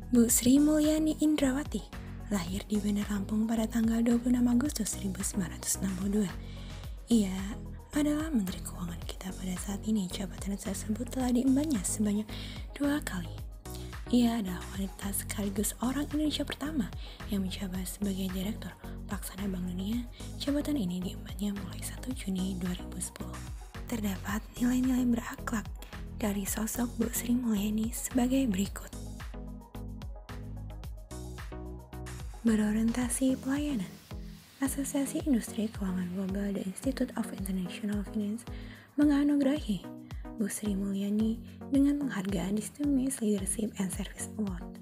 Bu Sri Mulyani Indrawati lahir di Bandar Lampung pada tanggal 26 Agustus 1962. Ia adalah Menteri Keuangan kita pada saat ini. Jabatan tersebut telah diembannya sebanyak 2 kali. Ia adalah wanita sekaligus orang Indonesia pertama yang menjabat sebagai Direktur Pelaksana Bank Dunia. Jabatan ini diembannya mulai 1 Juni 2010. Terdapat nilai-nilai berakhlak dari sosok Bu Sri Mulyani sebagai berikut. Berorientasi pelayanan. Asosiasi Industri Keuangan Global The Institute of International Finance menganugerahi Bu Sri Mulyani dengan penghargaan Distinguished Leadership and Service Award.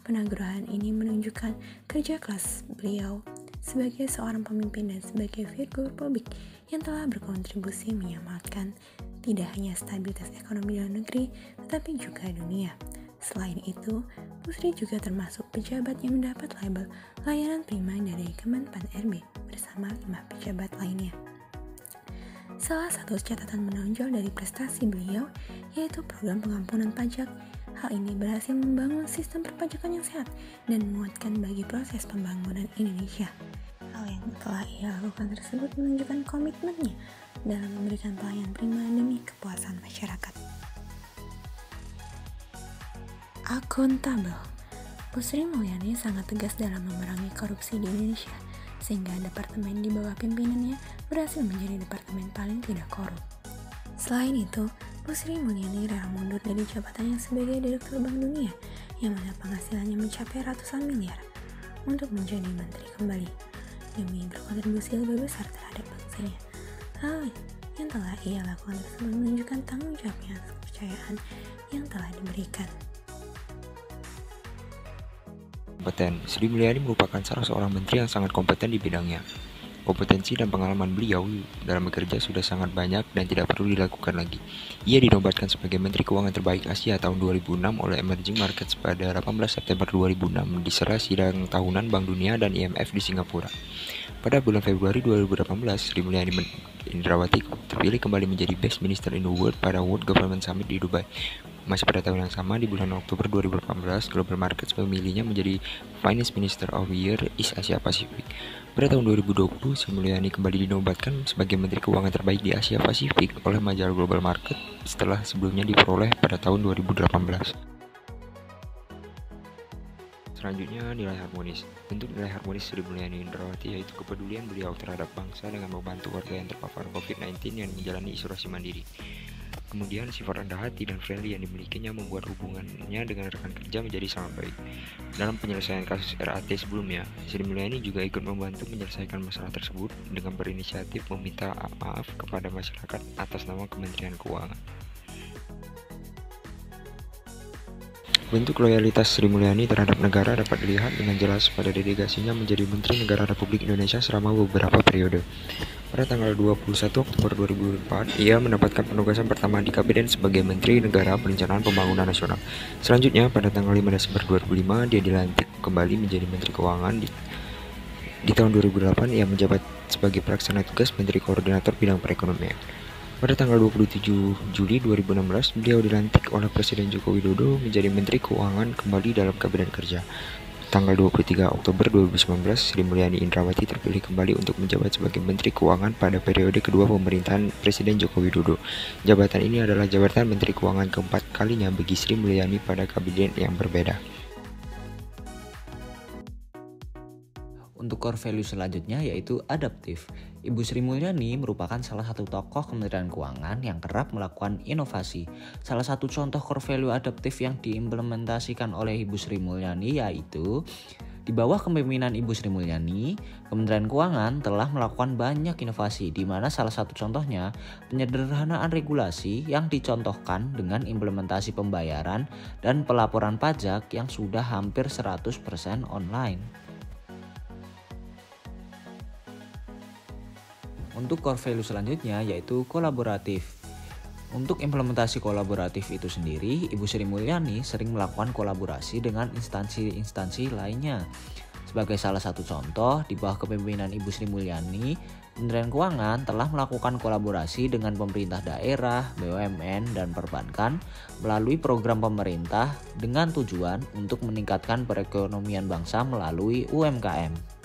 Penganugerahan ini menunjukkan kerja keras beliau sebagai seorang pemimpin dan sebagai figur publik yang telah berkontribusi menyelamatkan tidak hanya stabilitas ekonomi dalam negeri, tetapi juga dunia. Selain itu, Bu Sri juga termasuk pejabat yang mendapat label layanan prima dari Kemenpan RB bersama 5 pejabat lainnya. Salah satu catatan menonjol dari prestasi beliau yaitu program pengampunan pajak. Hal ini berhasil membangun sistem perpajakan yang sehat dan menguatkan bagi proses pembangunan Indonesia. Hal yang telah ia lakukan tersebut menunjukkan komitmennya dalam memberikan pelayanan prima demi kepuasan masyarakat. Akuntabel. Bu Sri Mulyani sangat tegas dalam memerangi korupsi di Indonesia, sehingga departemen di bawah pimpinannya berhasil menjadi departemen paling tidak korup. Selain itu, Bu Sri Mulyani rela mundur dari jabatannya sebagai Direktur Bank Dunia, yang mana penghasilannya mencapai ratusan miliar, untuk menjadi menteri kembali, demi berkontribusi lebih besar terhadap bangsanya. Hal yang telah ia lakukan tersebut menunjukkan tanggung jawabnya atas kepercayaan yang telah diberikan. Kompeten. Sri Mulyani merupakan salah seorang menteri yang sangat kompeten di bidangnya. Kompetensi dan pengalaman beliau dalam bekerja sudah sangat banyak dan tidak perlu dilakukan lagi. Ia dinobatkan sebagai Menteri Keuangan Terbaik Asia tahun 2006 oleh Emerging Markets pada 18 September 2006 di sela sidang tahunan Bank Dunia dan IMF di Singapura. Pada bulan Februari 2018, Sri Mulyani Indrawati terpilih kembali menjadi Best Minister in the World pada World Government Summit di Dubai. Masih pada tahun yang sama, di bulan Oktober 2018, Global Markets memilihnya menjadi Finance Minister of the Year East Asia Pacific. Pada tahun 2020, Sri Mulyani kembali dinobatkan sebagai Menteri Keuangan Terbaik di Asia Pasifik oleh majalah Global Market setelah sebelumnya diperoleh pada tahun 2018. Selanjutnya, nilai harmonis. Bentuk nilai harmonis Sri Mulyani Indrawati yaitu kepedulian beliau terhadap bangsa dengan membantu warga yang terpapar COVID-19 yang menjalani isolasi mandiri. Kemudian, sifat rendah hati dan friendly yang dimilikinya membuat hubungannya dengan rekan kerja menjadi sangat baik. Dalam penyelesaian kasus RAT sebelumnya, Sri Mulyani juga ikut membantu menyelesaikan masalah tersebut dengan berinisiatif meminta maaf kepada masyarakat atas nama Kementerian Keuangan. Bentuk loyalitas Sri Mulyani terhadap negara dapat dilihat dengan jelas pada dedikasinya menjadi Menteri Negara Republik Indonesia selama beberapa periode. Pada tanggal 21 Oktober 2004, ia mendapatkan penugasan pertama di Kabinet sebagai Menteri Negara Perencanaan Pembangunan Nasional. Selanjutnya, pada tanggal 5 Desember 2005, dia dilantik kembali menjadi Menteri Keuangan. Di tahun 2008, ia menjabat sebagai pelaksana tugas Menteri Koordinator Bidang Perekonomian. Pada tanggal 27 Juli 2016, beliau dilantik oleh Presiden Joko Widodo menjadi Menteri Keuangan kembali dalam Kabinet Kerja. Tanggal 23 Oktober 2019, Sri Mulyani Indrawati terpilih kembali untuk menjabat sebagai Menteri Keuangan pada periode kedua pemerintahan Presiden Joko Widodo. Jabatan ini adalah jabatan Menteri Keuangan keempat kalinya bagi Sri Mulyani pada kabinet yang berbeda. Untuk core value selanjutnya yaitu adaptif. Ibu Sri Mulyani merupakan salah satu tokoh Kementerian Keuangan yang kerap melakukan inovasi. Salah satu contoh core value adaptif yang diimplementasikan oleh Ibu Sri Mulyani yaitu di bawah kepemimpinan Ibu Sri Mulyani, Kementerian Keuangan telah melakukan banyak inovasi, di mana salah satu contohnya penyederhanaan regulasi yang dicontohkan dengan implementasi pembayaran dan pelaporan pajak yang sudah hampir 100% online. Untuk core value selanjutnya yaitu kolaboratif. Untuk implementasi kolaboratif itu sendiri, Ibu Sri Mulyani sering melakukan kolaborasi dengan instansi-instansi lainnya. Sebagai salah satu contoh, di bawah kepemimpinan Ibu Sri Mulyani, Kementerian Keuangan telah melakukan kolaborasi dengan pemerintah daerah, BUMN, dan perbankan melalui program pemerintah dengan tujuan untuk meningkatkan perekonomian bangsa melalui UMKM.